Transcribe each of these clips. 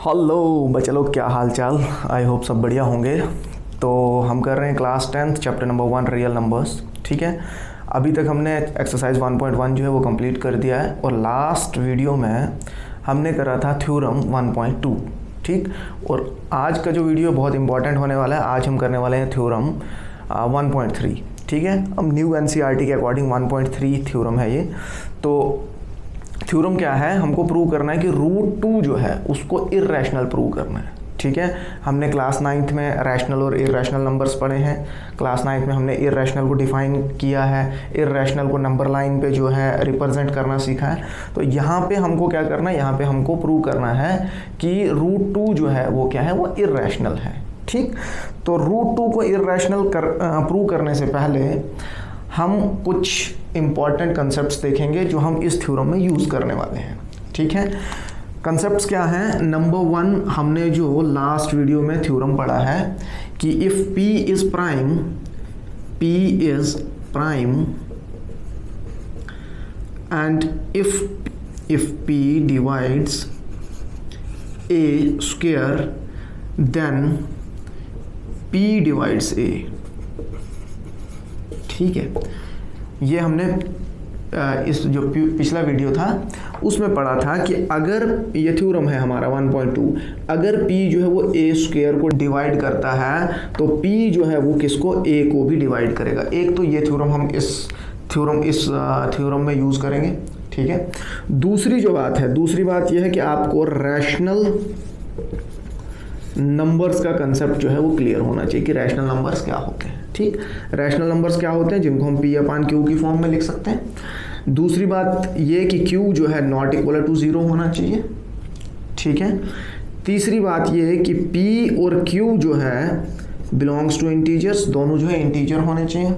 Hello बच्चे लोग, क्या हाल चाल। आई होप सब बढ़िया होंगे। तो हम कर रहे हैं class 10th chapter number 1 real numbers. ठीक है, अभी तक हमने एक्सरसाइज 1.1 जो है वो कंप्लीट कर दिया है और लास्ट वीडियो में हमने करा था थ्योरम 1.2। ठीक, और आज का जो वीडियो बहुत इंपॉर्टेंट होने वाला है। आज हम करने वाले हैं थ्योरम 1.3। ठीक है, अब न्यू एनसीईआरटी के अकॉर्डिंग 1.3 थ्योरम है ये। तो थ्योरम क्या है, हमको प्रूव करना है कि रूट 2 जो है उसको इर्रेशनल प्रूव करना है। ठीक है, हमने क्लास 9th में रैशनल और इर्रेशनल नंबर्स पढ़े हैं। क्लास 9th में हमने इर्रेशनल को डिफाइन किया है, इर्रेशनल को नंबर लाइन पे जो है रिप्रेजेंट करना सीखा है। तो यहाँ पे हमको क्या करना है, यहाँ पे हमको प्रूव करना है कि रूट 2 जो है वो क्या है, वो इर्रेशनल है। ठीक, तो रूट 2 को इर्रेशनल प्रूव करने से पहले हम कुछ इम्पॉर्टेंट कंसेप्ट्स देखेंगे जो हम इस थ्योरम में यूज़ करने वाले हैं। ठीक है, कंसेप्ट्स क्या हैं। नंबर 1, हमने जो लास्ट वीडियो में थ्योरम पढ़ा है कि if P is prime and if P divides A square then P divides A। ठीक है, ये हमने इस जो पिछला वीडियो था उसमें पढ़ा था कि अगर ये थ्योरम है हमारा 1.2, अगर P जो है वो A स्क्वायर को डिवाइड करता है तो P जो है वो किसको, A को भी डिवाइड करेगा। एक तो ये थ्योरम हम इस थ्योरम में यूज़ करेंगे। ठीक है, दूसरी बात ये है कि आपको रैशनल नंबर्स का कंसेप्ट जो है वो क्लियर होना चाहिए कि रैशनल नंबर्स क्या होते हैं। ठीक, रैशनल नंबर्स क्या होते हैं जिनको हम P/Q की फॉर्म में लिख सकते हैं। दूसरी बात ये कि Q जो है नॉट इक्वल टू 0 होना चाहिए। ठीक है, तीसरी बात ये है कि P और Q जो है बिलोंग्स टू इंटीजर्स, दोनों जो है इंटीजर होने चाहिए।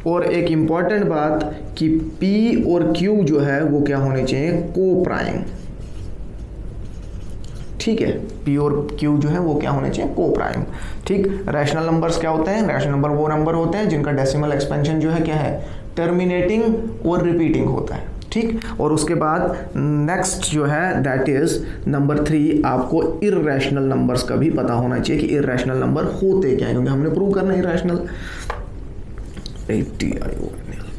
और एक इम्पॉर्टेंट बात कि P और Q जो है वो क्या होने चाहिए, को प्राइम। ठीक है, P और Q जो है वो क्या होने चाहिए, को प्राइम। ठीक, रैशनल नंबर्स क्या होते हैं, रैशनल नंबर वो नंबर होते हैं जिनका डेसिमल एक्सपेंशन जो है क्या है, टर्मिनेटिंग और रिपीटिंग होता है। ठीक, और उसके बाद नेक्स्ट जो है दैट इज नंबर 3, आपको इर्रेशनल नंबर्स का भी पता होना चाहिए कि इर्रेशनल नंबर होते क्या है, क्योंकि हमने प्रूव करना है इर्रेशनल।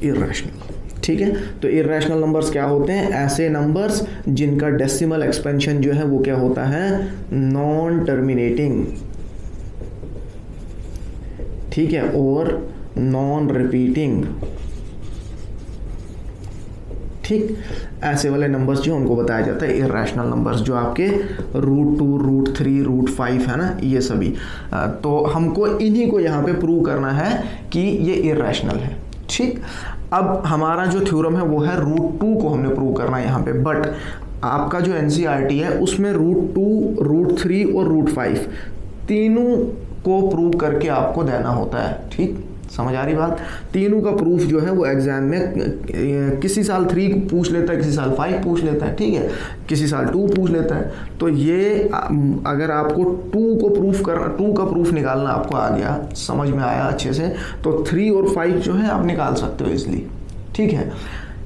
इर्रेशनल। ठीक है, तो इर्रेशनल नंबर्स क्या होते हैं, ऐसे नंबर्स जिनका डेसिमल एक्सपेंशन जो है वो क्या होता है, नॉन टर्मिनेटिंग। ठीक है, और नॉन रिपीटिंग। ठीक, ऐसे वाले नंबर्स जो उनको बताया जाता है इर्रेशनल नंबर्स, जो आपके रूट 2, रूट 3, रूट 5 है ना, ये सभी। तो हमको इन्हीं को यहाँ पे प्रूव करना है कि ये इर्रेशनल है। ठीक, अब हमारा जो थ्योरम है वो है रूट 2 को हमने प्रूव करना है यहाँ पे। बट आपका जो एनसीईआरटी है उसमें रूट 2, रूट 3 और रूट 5 तीनों को प्रूव करके आपको देना होता है। ठीक, समझ आ रही बात। तीनों का प्रूफ जो है वो एग्जाम में किसी साल 3 पूछ लेता है, किसी साल 5 पूछ लेता है। ठीक है, किसी साल 2 पूछ लेता है। तो ये अगर आपको 2 का प्रूफ निकालना आपको आ गया, समझ में आया अच्छे से, तो 3 और 5 जो है आप निकाल सकते हो इसलिए। ठीक है,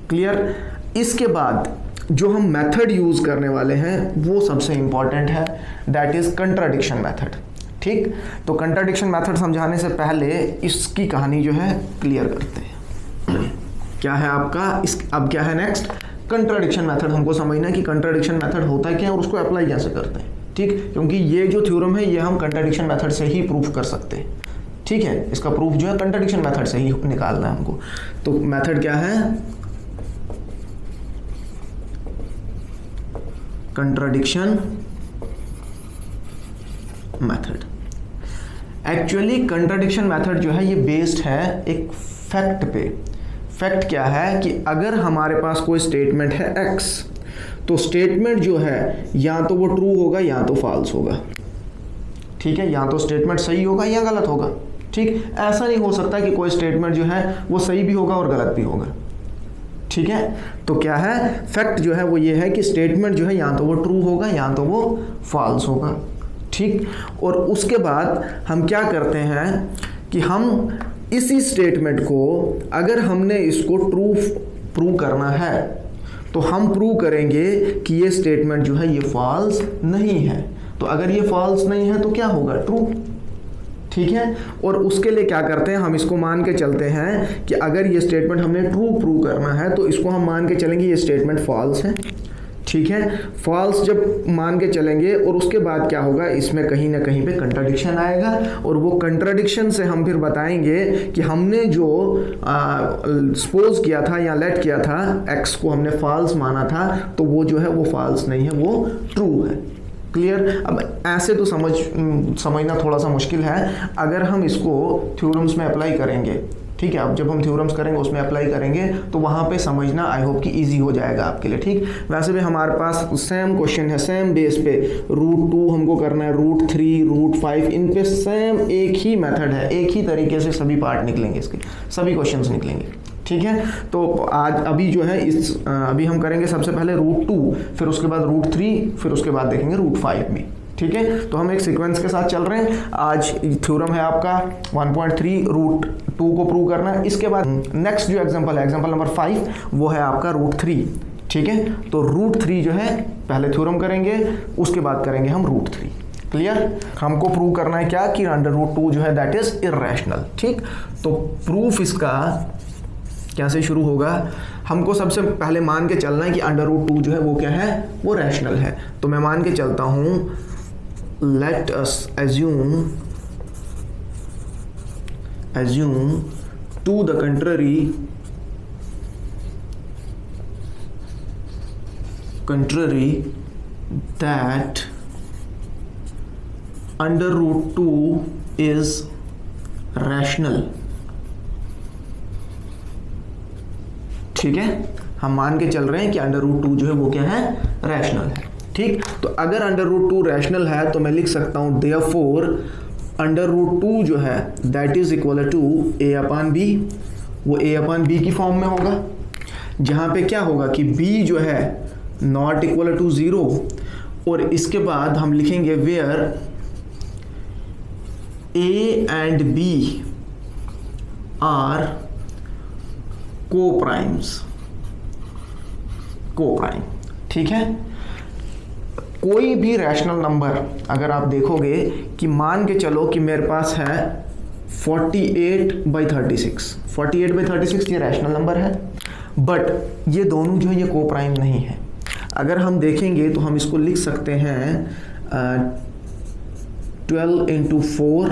क्लियर। इसके बाद जो हम मेथड यूज करने वाले हैं वो सबसे इंपॉर्टेंट है, दैट इज कंट्राडिक्शन मेथड। ठीक, तो कंट्राडिक्शन मेथड समझाने से पहले इसकी कहानी जो है क्लियर करते हैं। क्या है आपका अब क्या है नेक्स्ट, कंट्राडिक्शन मेथड। हमको समझना है कि कंट्राडिक्शन मेथड होता है क्या और उसको अप्लाई कैसे करते हैं। ठीक, क्योंकि ये जो थ्योरम है ये हम कंट्राडिक्शन मेथड से ही प्रूफ कर सकते हैं। ठीक है, इसका प्रूफ जो है कंट्राडिक्शन मेथड से ही निकालना है हमको। तो मेथड क्या है, contradiction method. Actually contradiction method जो है ये बेस्ड है एक फैक्ट पे। फैक्ट क्या है कि अगर हमारे पास कोई स्टेटमेंट है x, तो स्टेटमेंट जो है या तो वो ट्रू होगा या तो फॉल्स होगा। ठीक है, या तो स्टेटमेंट सही होगा या गलत होगा। ठीक, ऐसा नहीं हो सकता कि कोई स्टेटमेंट जो है वो सही भी होगा और गलत भी होगा। ठीक है, तो क्या है, फैक्ट जो है वो ये है कि स्टेटमेंट जो है या तो वो ट्रू होगा या तो वो फॉल्स होगा। ठीक, और उसके बाद हम क्या करते हैं कि हम इसी स्टेटमेंट को, अगर हमने इसको प्रूव करना है तो हम प्रूव करेंगे कि ये स्टेटमेंट जो है ये फॉल्स नहीं है। तो अगर ये फॉल्स नहीं है तो क्या होगा, ट्रू। ठीक है, और उसके लिए क्या करते हैं, हम इसको मान के चलते हैं कि अगर ये स्टेटमेंट हमने ट्रू प्रूव करना है तो इसको हम मान के चलेंगे ये स्टेटमेंट फॉल्स है। ठीक है, फॉल्स जब मान के चलेंगे और उसके बाद क्या होगा, इसमें कहीं ना कहीं पे कंट्राडिक्शन आएगा, और वो कंट्राडिक्शन से हम फिर बताएंगे कि हमने जो सपोज किया था या लेट किया था, एक्स को हमने फॉल्स माना था, तो वो जो है वो फॉल्स नहीं है, वो ट्रू है। क्लियर। अब ऐसे तो समझना थोड़ा सा मुश्किल है, अगर हम इसको थ्योरम्स में अप्लाई करेंगे, ठीक है, अब जब हम थ्योरम्स करेंगे उसमें अप्लाई करेंगे तो वहाँ पे समझना आई होप कि इजी हो जाएगा आपके लिए। ठीक, वैसे भी हमारे पास सेम क्वेश्चन है, सेम बेस पे √2 हमको करना है, √3 √5, इन पे सेम एक ही मेथड है, एक ही तरीके से सभी पार्ट निकलेंगे, इसके सभी क्वेश्चंस निकलेंगे। ठीक है, तो आज अभी जो है अभी हम करेंगे सबसे पहले √2, फिर उसके बाद √3, फिर उसके बाद देखेंगे √5 भी। ठीक है, तो हम एक सीक्वेंस के साथ चल रहे हैं। आज थ्योरम है आपका 1.3 √2 को प्रूव करना है। इसके बाद नेक्स्ट जो एग्जांपल है, एग्जांपल नंबर 5, वो है आपका √3। ठीक है, तो √3 जो है पहले थ्योरम करेंगे, उसके बाद करेंगे हम √3। क्लियर। हमको प्रूव करना है क्या कि √2 जो है दैट इज इर्रेशनल। ठीक, तो प्रूफ इसका कैसे शुरू होगा, हमको सबसे पहले मान के चलना है कि √2 जो है वो क्या है, वो रैशनल है। तो मैं मान के चलता हूं, let us assume to the contrary that √2 is rational। ठीक है, हम मान के चल रहे हैं कि √2 जो है वो क्या है, रैशनल है। ठीक, तो अगर √2 रैशनल है तो मैं लिख सकता हूं देयरफॉर √2 जो है that is equal to a/b। वो a/b की फॉर्म में होगा, जहां पे क्या होगा कि b जो है नॉट इक्वल टू 0, और इसके बाद हम लिखेंगे where a and b are coprime. ठीक है, कोई भी रैशनल नंबर अगर आप देखोगे कि मान के चलो कि मेरे पास है 48/36, 48/36 ये रैशनल नंबर है, बट ये दोनों जो है ये कोप्राइम नहीं है। अगर हम देखेंगे तो हम इसको लिख सकते हैं 12 × 4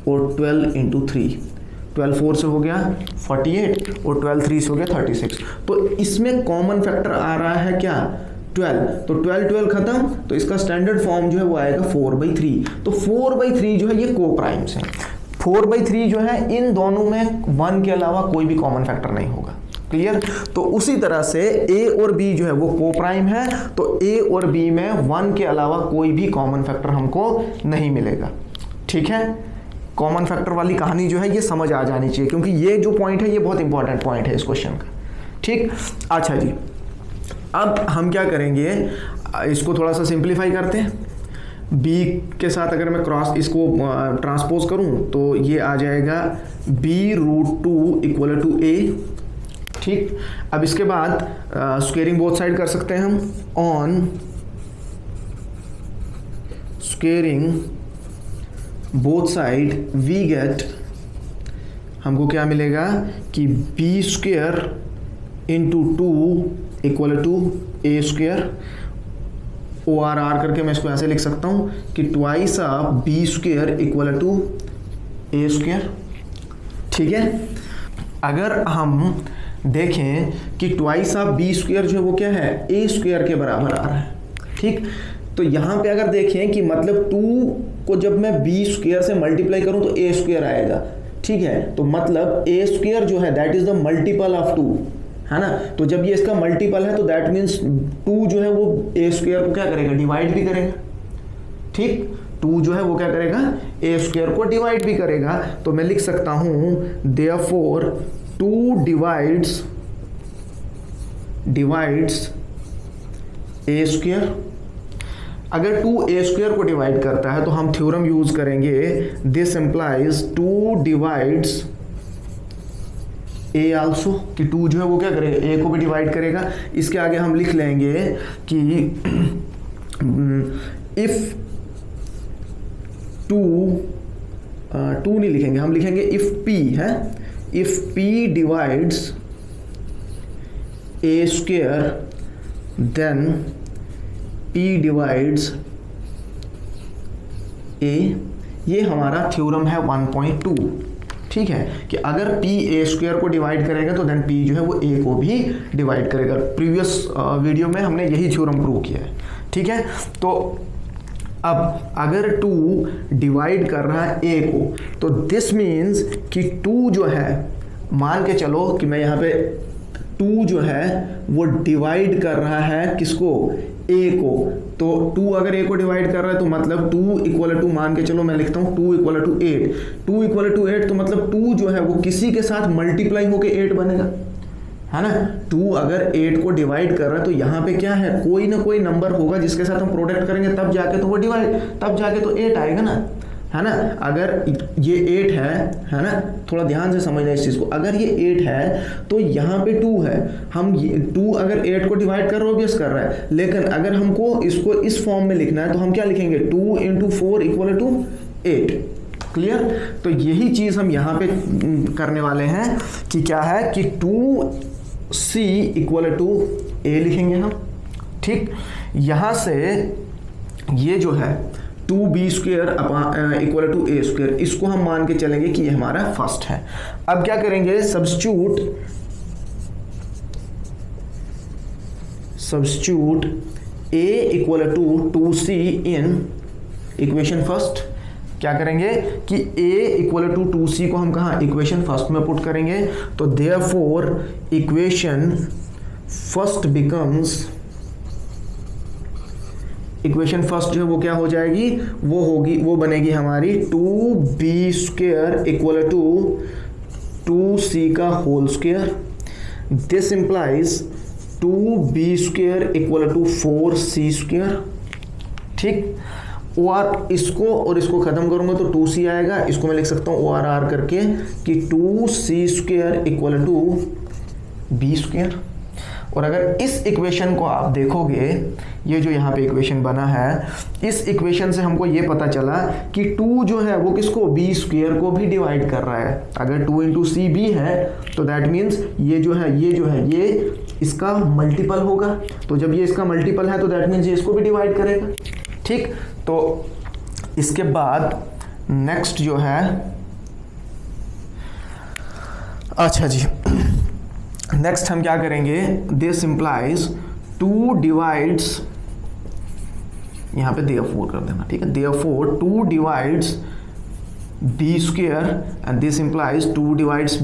और 12 × 3। 12 4 से हो गया 48 और 12 3 से हो गया 36। तो इसमें कॉमन फैक्टर आ रहा है क्या, 12। तो 12 खत्म, तो इसका स्टैंडर्ड फॉर्म जो है वो आएगा 4/3। तो 4/3 जो है ये कोप्राइम्स है। 4/3 जो है इन दोनों में 1 के अलावा कोई भी कॉमन फैक्टर नहीं होगा। क्लियर। तो उसी तरह से a और b जो है वो कोप्राइम है, तो a और b में 1 के अलावा कोई भी कॉमन फैक्टर हमको नहीं मिलेगा। ठीक है, कॉमन फैक्टर वाली कहानी जो है ये समझ आ जानी चाहिए, क्योंकि ये जो पॉइंट है ये बहुत इंपॉर्टेंट पॉइंट है इस क्वेश्चन का। ठीक, अच्छा जी, अब हम क्या करेंगे, इसको थोड़ा सा सिंप्लीफाई करते हैं। b के साथ अगर मैं क्रॉस इसको ट्रांसपोज करूं तो ये आ जाएगा b√2 इक्वल टू a। ठीक, अब इसके बाद स्क्वेयरिंग बोथ साइड कर सकते हैं हम, on squaring both side we get, हमको क्या मिलेगा कि b² into 2 equal to a²। ORR करके मैं इसको ऐसे लिख सकता हूं कि twice of b² equal to a²। ठीक है, अगर हम देखें कि ट्वाइस ऑफ b² जो है वो क्या है, a² के बराबर आ रहा है। ठीक, तो यहां पे अगर देखें कि मतलब 2 को जब मैं b² से मल्टीप्लाई करूं तो a² आएगा। ठीक है, तो मतलब a² जो है that is the multiple of 2, है ना। तो जब ये इसका मल्टीपल है तो दैट मीन्स 2 जो है वो a² को क्या करेगा, डिवाइड भी करेगा। ठीक, 2 जो है वो क्या करेगा, a² को डिवाइड भी करेगा। तो मैं लिख सकता हूं देयरफॉर 2 डिवाइड्स a²। अगर 2 a² को डिवाइड करता है तो हम थ्योरम यूज करेंगे, this implies 2 divides a also, कि 2 जो है वो क्या करेगा, a को भी डिवाइड करेगा। इसके आगे हम लिख लेंगे कि इफ टू नहीं लिखेंगे, हम लिखेंगे इफ p है, if p divides a square then p divides a। ये हमारा थ्योरम है 1.2। ठीक है, कि अगर p a स्क्वायर को डिवाइड करेगा तो देन p जो है वो a को भी डिवाइड करेगा। प्रीवियस वीडियो में हमने यही थ्योरम प्रूव किया है। ठीक है, तो अब अगर 2 डिवाइड कर रहा है a को, तो दिस मीन्स कि 2 जो है, मान के चलो कि मैं यहाँ पे 2 जो है वो डिवाइड कर रहा है किसको, a को। तो 2 अगर a को डिवाइड कर रहा है तो मतलब 2 इक्वल टू, मान के चलो मैं लिखता हूँ 2 इक्वल टू 8। 2 इक्वल टू 8 तो मतलब 2 जो है वो किसी के साथ मल्टीप्लाई होके 8 बनेगा, है ना। 2 अगर 8 को डिवाइड कर रहा है तो यहाँ पे क्या है, कोई ना कोई नंबर होगा जिसके साथ हम प्रोडक्ट करेंगे तब जाके तो वो डिवाइड, तब जाके तो 8 आएगा ना, है ना। अगर ये 8 है ना, थोड़ा ध्यान से समझना इस चीज़ को। अगर ये 8 है तो यहाँ पे 2 है, हम 2 अगर 8 को डिवाइड कर रहा है, ऑब्वियस कर रहा है, लेकिन अगर हमको इसको इस फॉर्म में लिखना है तो हम क्या लिखेंगे, 2 × 4 इक्वल टू 8। क्लियर। तो यही चीज़ हम यहाँ पे करने वाले हैं कि क्या है कि 2c इक्वल टू a लिखेंगे हम। ठीक, यहाँ से ये जो है 2b square equal to a square, इसको हम मान के चलेंगे कि ये हमारा फर्स्ट है। अब क्या करेंगे, substitute a equal to 2c in equation first. क्या करेंगे कि a इक्वल टू 2c को हम कहाँ, इक्वेशन फर्स्ट में पुट करेंगे। तो therefore equation first becomes, equation first जो है वो क्या हो जाएगी, वो बनेगी हमारी 2b square equal to 2c का whole square. This implies 2b square equal to 4c square. ठीक, और इसको खत्म करूंगा तो 2c आएगा, इसको मैं लिख सकता हूँ ORR करके कि 2c square equal to b square. और अगर इस इक्वेशन को आप देखोगे, ये जो यहाँ पे इक्वेशन बना है, इस इक्वेशन से हमको ये पता चला कि 2 जो है वो किसको, b स्क्वायर को भी डिवाइड कर रहा है। अगर 2 × cb है तो दैट मीन्स ये जो है ये इसका मल्टीपल होगा। तो जब ये इसका मल्टीपल है तो दैट मीन्स ये इसको भी डिवाइड करेगा। ठीक, तो इसके बाद नेक्स्ट जो है, अच्छा जी, नेक्स्ट हम क्या करेंगे, दिस इंप्लाइज 2 डिवाइड्स, यहाँ पे देयरफॉर कर देना। ठीक है, therefore 2 divides b square and this implies 2 divides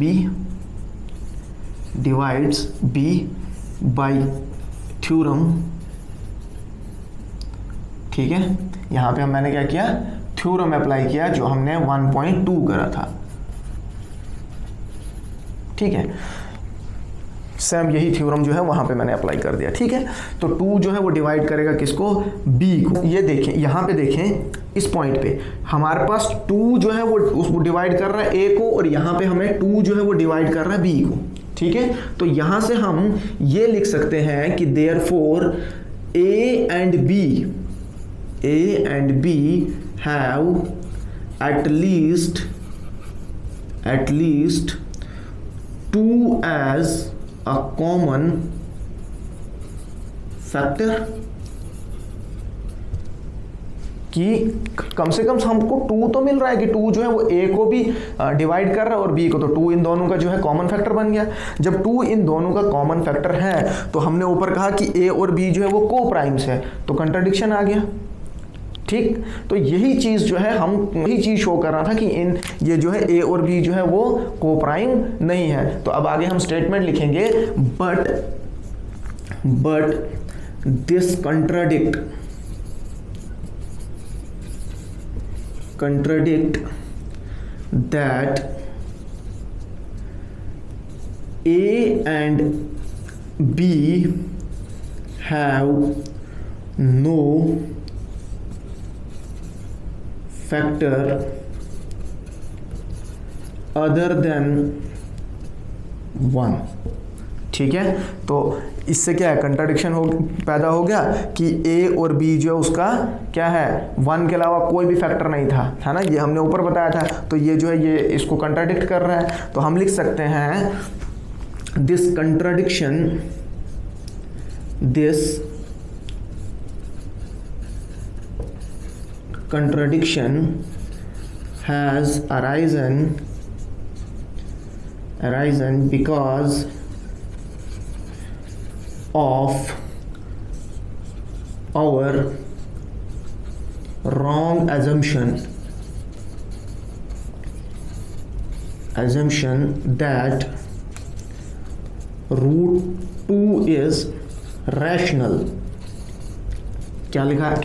b bye theorem. ठीक है, यहाँ पे मैंने क्या किया, थ्योरम अप्लाई किया जो हमने 1.2 करा था। ठीक है, सेम यही थ्योरम जो है वहां पे मैंने अप्लाई कर दिया। ठीक है, तो 2 जो है वो डिवाइड करेगा किसको, b को। ये देखें, यहाँ पे देखें इस पॉइंट पे हमारे पास 2 जो है वो उसको डिवाइड कर रहा है a को, और यहाँ पे हमें 2 जो है वो डिवाइड कर रहा है b को। ठीक है, तो यहाँ से हम ये लिख सकते हैं कि therefore a and b have at least 2 as a common factor, कि कम से कम हमको 2 तो मिल रहा है कि 2 जो है वो a को भी डिवाइड कर रहा है और b को, तो 2 इन दोनों का जो है कॉमन फैक्टर बन गया। जब 2 इन दोनों का कॉमन फैक्टर है तो हमने ऊपर कहा कि a और b जो है वो को प्राइम्स है, तो कंट्राडिक्शन आ गया। ठीक, तो यही चीज जो है यही चीज शो कर रहा था कि ये जो है a और b जो है वो को प्राइम नहीं है। तो अब आगे हम स्टेटमेंट लिखेंगे, but this contradict that a and b have no factor other than 1। ठीक है, तो इससे क्या है, कंट्राडिक्शन पैदा हो गया कि ए और बी जो है उसका क्या है, 1 के अलावा कोई भी फैक्टर नहीं था, है ना, ये हमने ऊपर बताया था। तो ये जो है ये इसको कंट्राडिक्ट कर रहा है। तो हम लिख सकते हैं this contradiction has arisen because of our wrong assumption that root 2 is rational। क्या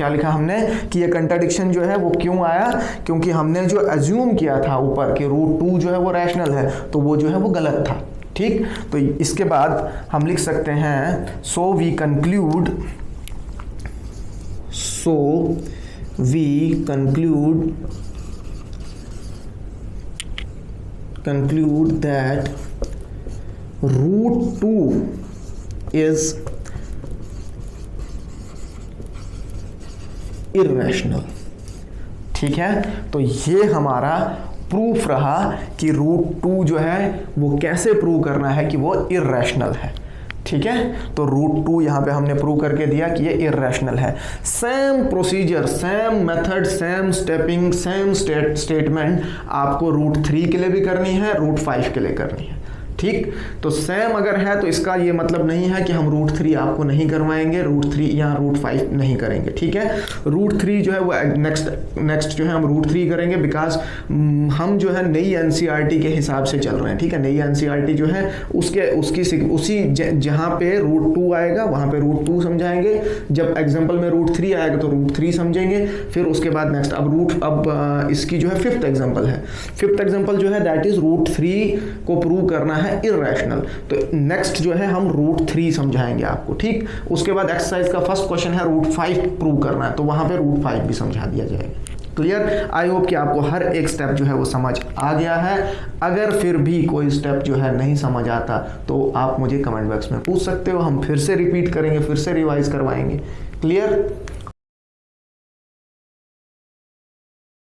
लिखा हमने कि ये कंट्राडिक्शन जो है वो क्यों आया, क्योंकि हमने जो अज्यूम किया था ऊपर कि रूट 2 जो है वो रैशनल है, तो वो जो है वो गलत था। ठीक, तो इसके बाद हम लिख सकते हैं so we conclude that root 2 is irrational. ठीक है, तो ये हमारा प्रूफ रहा कि रूट 2 जो है वो कैसे प्रूव करना है कि वो इर्रेशनल है। ठीक है, तो रूट 2 यहां पे हमने प्रूव करके दिया कि ये इर्रेशनल है। Same procedure, same method, same stepping, same statement आपको रूट 3 के लिए भी करनी है, रूट 5 के लिए करनी है। ठीक, तो सेम अगर है तो इसका ये मतलब नहीं है कि हम रूट 3 आपको नहीं करवाएंगे, रूट 3 या रूट 5 नहीं करेंगे। ठीक है, रूट 3 जो है वो नेक्स्ट जो है हम रूट 3 करेंगे, बिकॉज हम जो है नई एनसीईआरटी के हिसाब से चल रहे हैं। ठीक है, नई एनसीईआरटी जो है उसी जहाँ पे रूट 2 आएगा वहाँ पे रूट 2 समझाएंगे, जब एग्जाम्पल में रूट 3 आएगा तो रूट 3 समझेंगे, फिर उसके बाद नेक्स्ट अब इसकी जो है फिफ्थ एग्जाम्पल जो है दैट इज रूट 3 को प्रूव करना है इर्रेशनल। तो नेक्स्ट जो है हम रूट 3 समझाएंगे आपको। ठीक, उसके बाद एक्सरसाइज का फर्स्ट क्वेश्चन है रूट 5 प्रूव करना है, तो वहां पे रूट 5 भी समझा दिया जाएगा। क्लियर? आई होप कि आपको हर एक स्टेप जो है वो समझ आ गया है। अगर फिर भी कोई स्टेप जो है नहीं समझ आता तो आप मुझे कमेंट बॉक्स में पूछ सकते हो, हम फिर से रिपीट करेंगे, फिर से रिवाइज करवाएंगे। क्लियर?